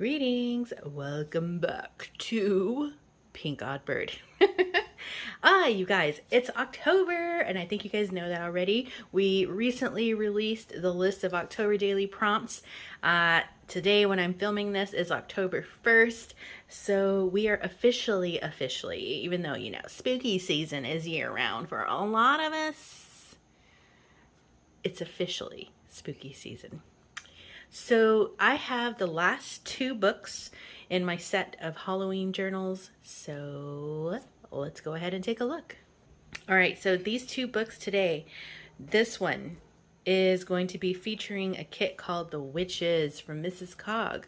Greetings, welcome back to PinkOddBird. You guys, it's October, and I think you guys know that already. We recently released the list of October daily prompts. Today, when I'm filming this, is October 1st, so we are officially, even though, you know, spooky season is year-round for a lot of us, it's officially spooky season. So I have the last two books in my set of Halloween journals, so let's go ahead and take a look. All right, so these two books today, this one is going to be featuring a kit called The Witches from Mrs. Cog,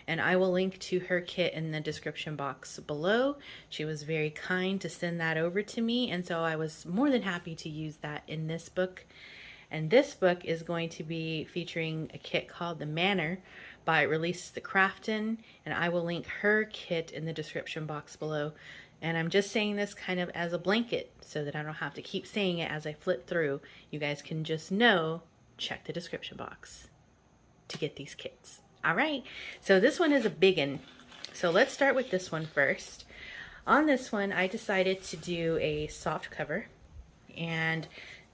and I will link to her kit in the description box below. She was very kind to send that over to me, and so I was more than happy to use that in this book. And this book is going to be featuring a kit called The Manor by ReleasetheCraftin, and I will link her kit in the description box below. And I'm just saying this kind of as a blanket so that I don't have to keep saying it as I flip through. You guys can just know, check the description box to get these kits. All right, so this one is a big one. So let's start with this one first. On this one, I decided to do a soft cover, and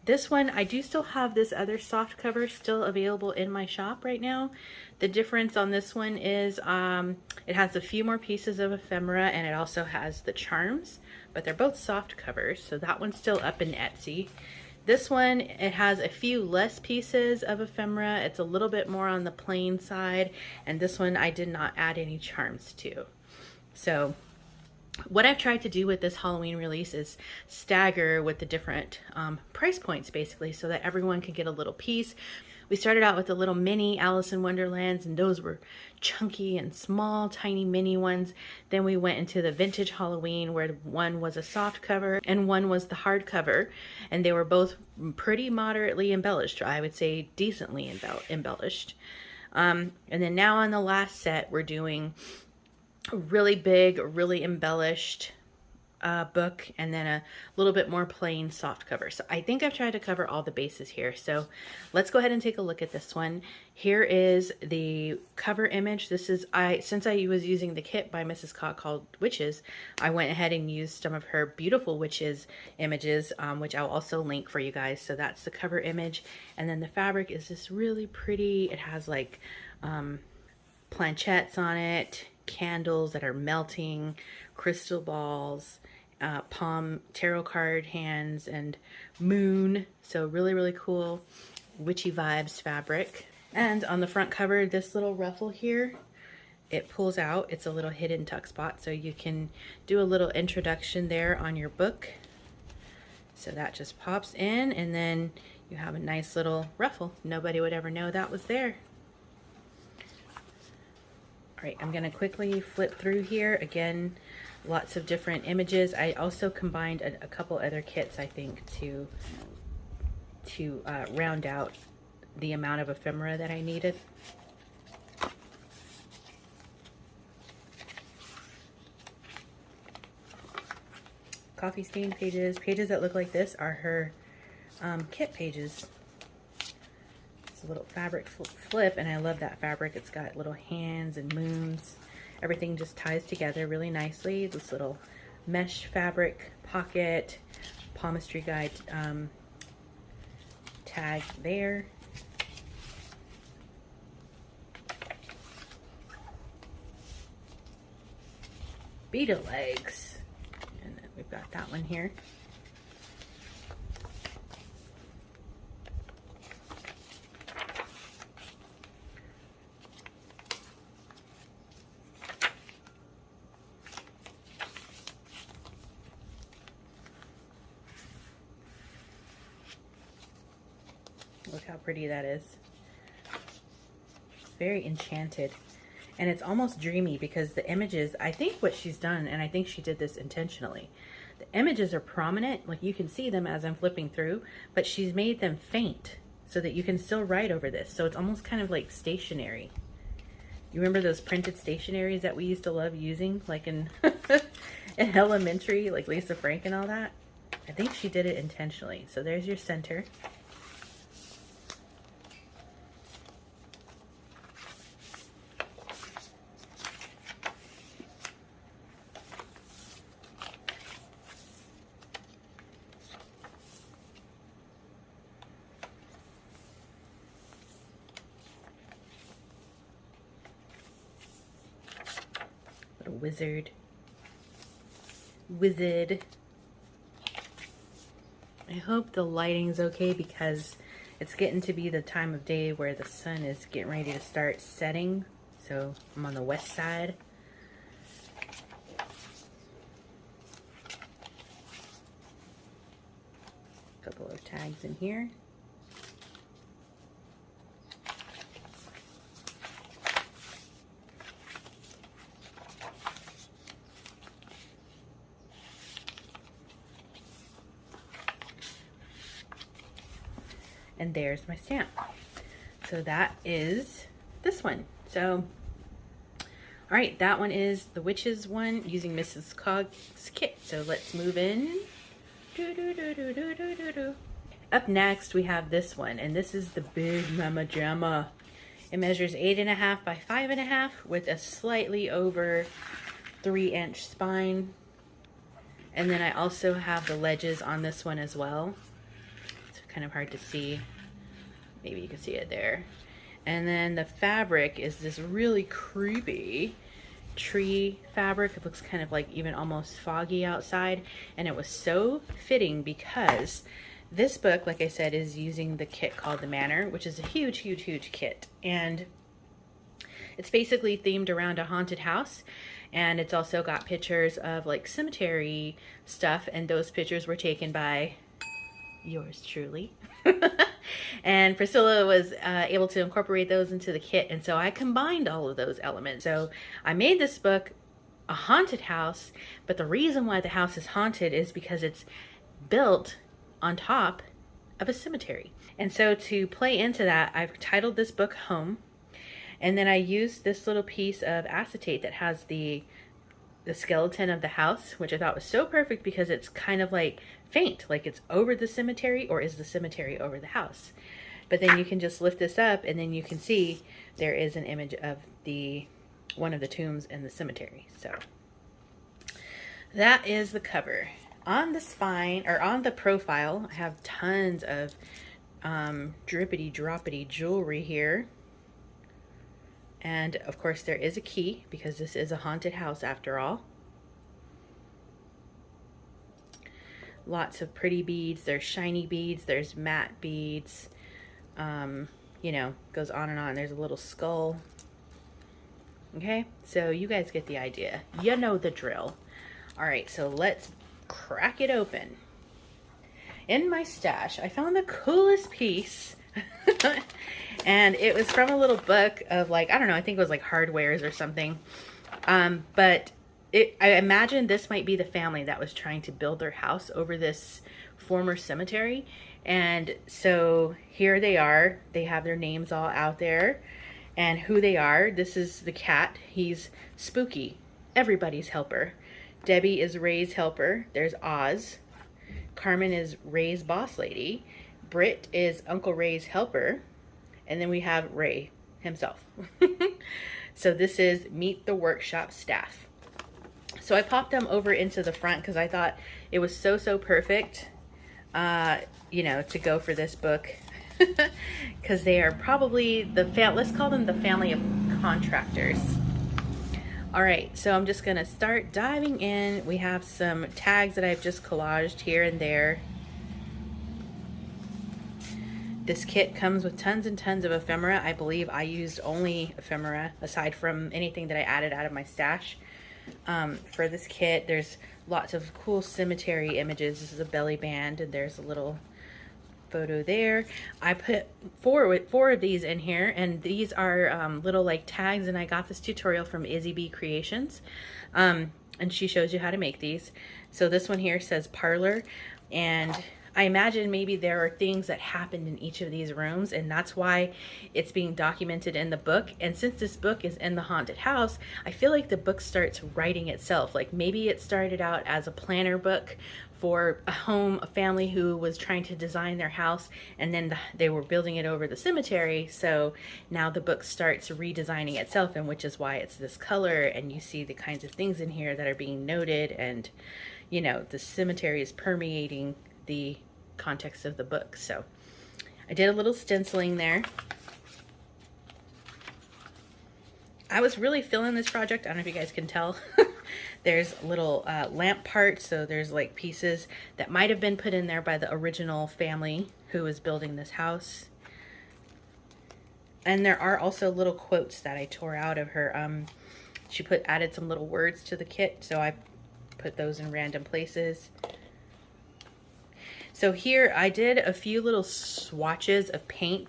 this one, I do still have this other soft cover still available in my shop right now. The difference on this one is it has a few more pieces of ephemera, and it also has the charms, but they're both soft covers, so that one's still up in Etsy. This one, it has a few less pieces of ephemera. It's a little bit more on the plain side, and this one I did not add any charms to. So what I've tried to do with this Halloween release is stagger with the different price points, basically, so that everyone can get a little piece. We started out with the little mini Alice in Wonderlands, and those were chunky and small, tiny mini ones. Then we went into the vintage Halloween, where one was a soft cover and one was the hard cover, and they were both pretty moderately embellished, or I would say decently embellished. And then now on the last set, we're doing a really big, really embellished book, and then a little bit more plain soft cover. So I think I've tried to cover all the bases here. So let's go ahead and take a look at this one. Here is the cover image. This is, since I was using the kit by Mrs. Cog called Witches, I went ahead and used some of her beautiful witches images, which I'll also link for you guys. So that's the cover image. And then the fabric is this really pretty, it has like planchettes on it, candles that are melting, crystal balls, palm tarot card hands, and moon. So really cool witchy vibes fabric. And on the front cover, this little ruffle here, it pulls out. It's a little hidden tuck spot, so you can do a little introduction there on your book. So that just pops in, and then you have a nice little ruffle. Nobody would ever know that was there. All right, I'm gonna quickly flip through here. Again, lots of different images. I also combined a couple other kits, I think, to round out the amount of ephemera that I needed. Coffee stain pages. Pages that look like this are her kit pages. A little fabric flip, and I love that fabric. It's got little hands and moons. Everything just ties together really nicely. This little mesh fabric pocket, palmistry guide tag there. Beetle legs, and then we've got that one here. Look how pretty that is. Very enchanted. And it's almost dreamy because the images, I think what she's done, and I think she did this intentionally, the images are prominent, like you can see them as I'm flipping through, but she's made them faint so that you can still write over this. So it's almost kind of like stationery. You remember those printed stationaries that we used to love using, like in, in elementary, like Lisa Frank and all that? I think she did it intentionally. So there's your center. wizard. I hope the lighting's okay because it's getting to be the time of day where the sun is getting ready to start setting. So I'm on the west side. A couple of tags in here. And there's my stamp. So that is this one. So, all right, that one is the Witches one using Mrs. Cog's kit. So let's move in. Up next, we have this one, and this is the Big Mama Jamma. It measures 8.5 by 5.5 with a slightly over 3-inch spine. And then I also have the ledges on this one as well. Kind of hard to see. Maybe you can see it there. And then the fabric is this really creepy tree fabric. It looks kind of like even almost foggy outside, and it was so fitting because this book, like I said, is using the kit called the Manor, which is a huge kit, and it's basically themed around a haunted house. And it's also got pictures of like cemetery stuff, and those pictures were taken by yours truly. And Priscilla was able to incorporate those into the kit, and so I combined all of those elements. So I made this book a haunted house, but the reason why the house is haunted is because it's built on top of a cemetery. And so to play into that, I've titled this book Home, and then I used this little piece of acetate that has the skeleton of the house, which I thought was so perfect because it's kind of like faint, like it's over the cemetery, or is the cemetery over the house? But then you can just lift this up and then you can see there is an image of one of the tombs in the cemetery. So that is the cover. On the spine, or on the profile, I have tons of drippity droppity jewelry here. And of course there is a key because this is a haunted house after all. Lots of pretty beads. There's shiny beads, there's matte beads, you know, goes on and on. There's a little skull. Okay, so you guys get the idea. You know the drill. All right, so let's crack it open. In my stash, I found the coolest piece. And it was from a little book of, like, I don't know, I think it was like hardwares or something. But I imagine this might be the family that was trying to build their house over this former cemetery. And so here they are. They have their names all out there and who they are. This is the cat. He's Spooky, everybody's helper. Debbie is Ray's helper. There's Oz. Carmen is Ray's boss lady. Britt is Uncle Ray's helper. And then we have Ray himself. So this is Meet the Workshop Staff. So I popped them over into the front because I thought it was so perfect, you know, to go for this book. Because they are probably let's call them the family of contractors. All right, so I'm just gonna start diving in. We have some tags that I've just collaged here and there. This kit comes with tons and tons of ephemera. I believe I used only ephemera aside from anything that I added out of my stash. For this kit, there's lots of cool cemetery images. This is a belly band, and there's a little photo there. I put four of these in here, and these are little like tags, and I got this tutorial from Izzy B Creations, and she shows you how to make these. So this one here says parlor, and I imagine maybe there are things that happened in each of these rooms, and that's why it's being documented in the book. And since this book is in the haunted house, I feel like the book starts writing itself. Like maybe it started out as a planner book for a home, a family who was trying to design their house, and then they were building it over the cemetery. So now the book starts redesigning itself, and which is why it's this color, and you see the kinds of things in here that are being noted, and you know, the cemetery is permeating the context of the book. So I did a little stenciling there. I was really feeling this project. I don't know if you guys can tell. There's little lamp parts, so there's like pieces that might have been put in there by the original family who was building this house. And there are also little quotes that I tore out of her. She added some little words to the kit, so I put those in random places. So here I did a few little swatches of paint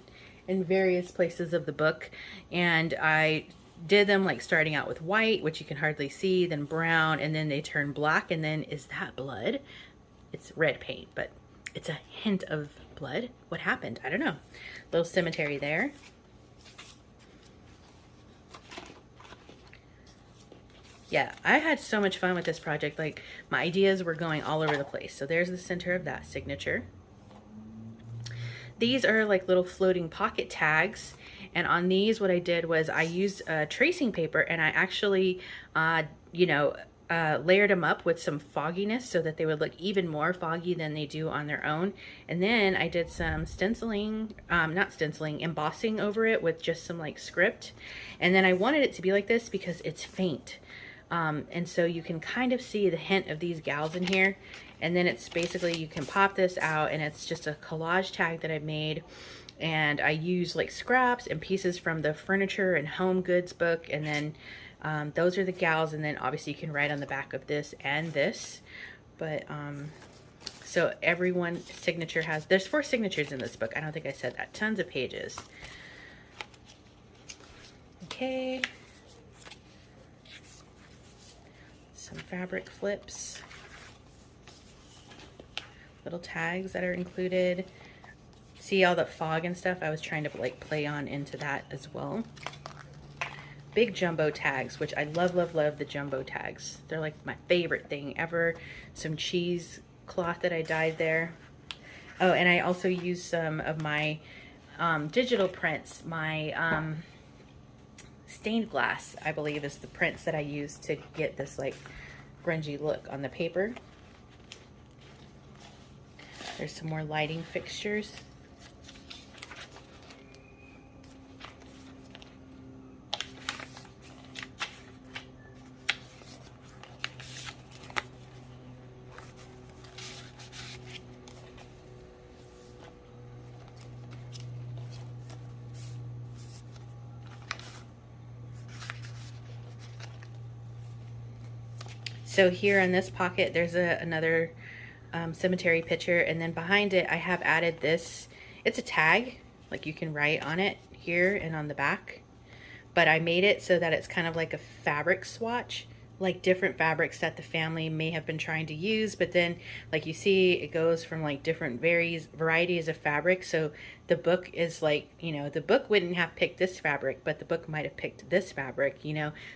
in various places of the book, and I did them like starting out with white, which you can hardly see, then brown, and then they turn black, and then is that blood? It's red paint, but it's a hint of blood. What happened? I don't know. Little cemetery there. Yeah, I had so much fun with this project. Like, my ideas were going all over the place. So there's the center of that signature. These are like little floating pocket tags. And on these, what I did was I used tracing paper, and I actually, layered them up with some fogginess so that they would look even more foggy than they do on their own. And then I did some stenciling, embossing over it with just some like script. And then I wanted it to be like this because it's faint. And so you can kind of see the hint of these gals in here. And then it's basically, you can pop this out, and it's just a collage tag that I made. And I use like scraps and pieces from the furniture and home goods book. And then those are the gals. And then obviously you can write on the back of this and this. But so everyone's signature there's 4 signatures in this book. I don't think I said that. Tons of pages. Okay. Some fabric flips, little tags that are included. See all the fog and stuff? I was trying to like play on into that as well. Big jumbo tags, which I love, love, love the jumbo tags. They're like my favorite thing ever. Some cheese cloth that I dyed there. Oh, and I also used some of my digital prints. My stained glass, I believe, is the prints that I used to get this like grungy look on the paper. There's some more lighting fixtures. So here in this pocket, there's another cemetery picture, and then behind it, I have added this. It's a tag, like you can write on it here and on the back, but I made it so that it's kind of like a fabric swatch, like different fabrics that the family may have been trying to use, but then like you see, it goes from like different varieties of fabric. So the book is like, the book wouldn't have picked this fabric, but the book might have picked this fabric,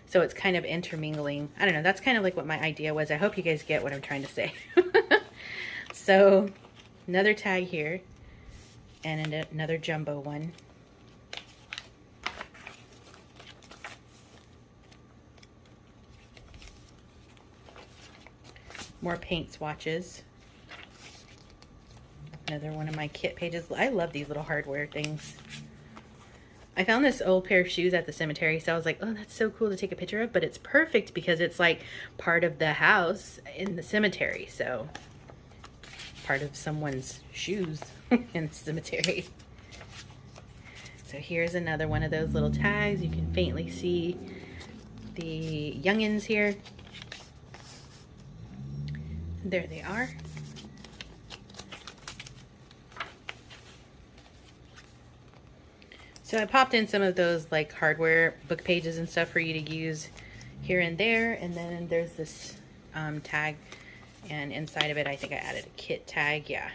so it's kind of intermingling. I don't know, that's kind of like what my idea was. I hope you guys get what I'm trying to say. So another tag here, and another jumbo one. More paint swatches. Another one of my kit pages. I love these little hardware things. I found this old pair of shoes at the cemetery, so I was like, oh, that's so cool to take a picture of, but it's perfect because it's like part of the house in the cemetery, so part of someone's shoes in the cemetery. So here's another one of those little tags. You can faintly see the youngins here. There they are. So I popped in some of those like hardware book pages and stuff for you to use here and there. And then there's this tag, and inside of it I think I added a kit tag. Yeah,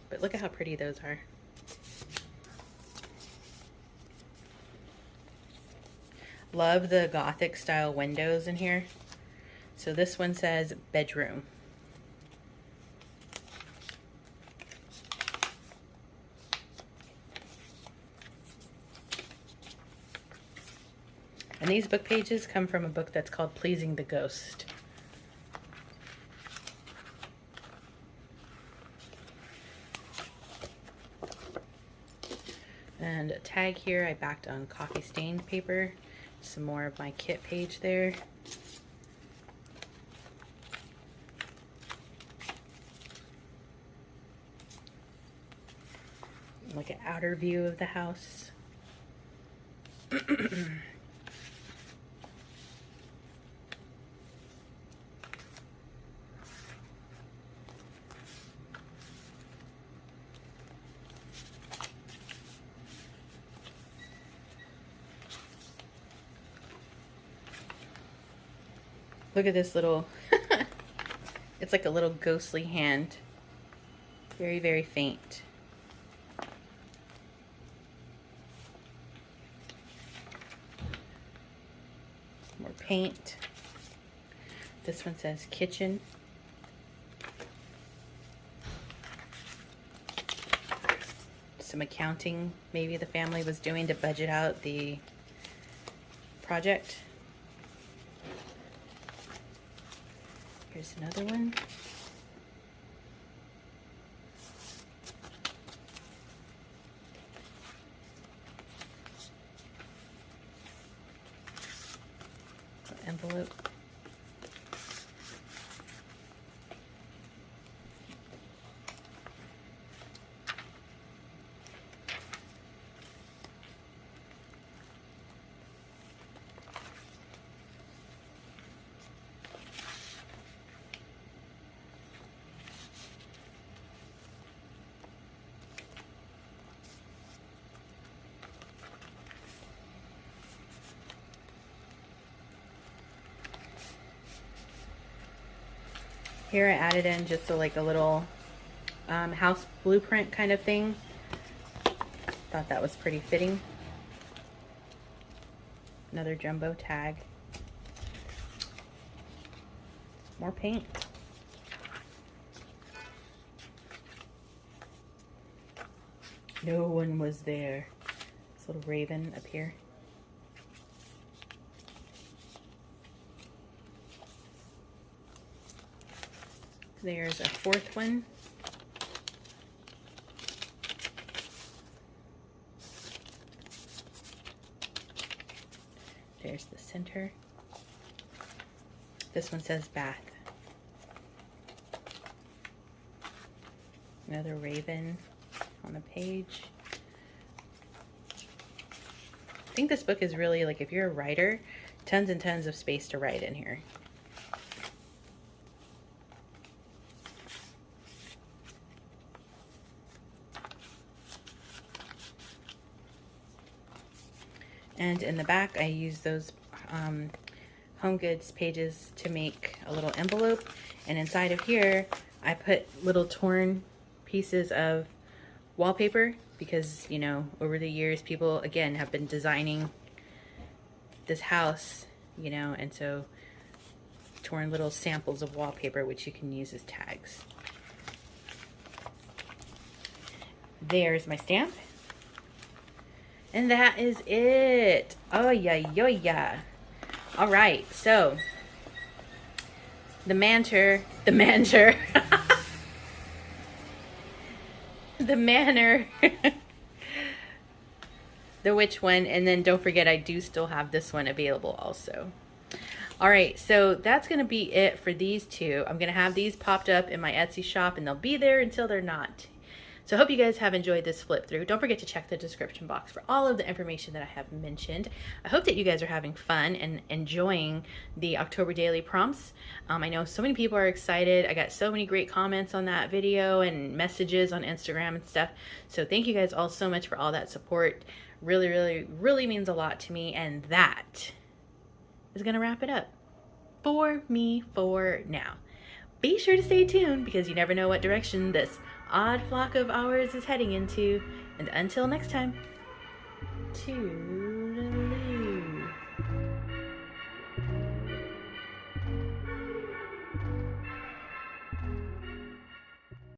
but look at how pretty those are. Love the Gothic style windows in here. So this one says bedroom. And these book pages come from a book that's called Pleasing the Ghost. And a tag here I backed on coffee stained paper. some more of my kit page there. Like an outer view of the house. Look at this little, it's like a little ghostly hand. Very, very faint. More paint. This one says kitchen. Some accounting maybe the family was doing to budget out the project. Here's another one. Envelope. Here I added in just a little house blueprint kind of thing. Thought that was pretty fitting. Another jumbo tag. More paint. No one was there. This little raven up here. There's a fourth one. There's the center. This one says bath. Another raven on the page. I think this book is really, like, if you're a writer, tons and tons of space to write in here. And in the back, I use those Home Goods pages to make a little envelope. And inside of here, I put little torn pieces of wallpaper because, you know, over the years, people, again, have been designing this house, you know, and so torn little samples of wallpaper, which you can use as tags. There's my stamp. And that is it. Oh, yeah. All right, so the manor, the manor, the witch one, and then don't forget I do still have this one available also. All right, so that's going to be it for these two. I'm going to have these popped up in my Etsy shop, and they'll be there until they're not. So I hope you guys have enjoyed this flip through. Don't forget to check the description box for all of the information that I have mentioned. I hope that you guys are having fun and enjoying the October daily prompts. I know so many people are excited. I got so many great comments on that video and messages on Instagram and stuff. So thank you guys all so much for all that support. Really, really, really means a lot to me. And that is going to wrap it up for me for now. Be sure to stay tuned because you never know what direction this odd flock of ours is heading into. And until next time, toodaloo.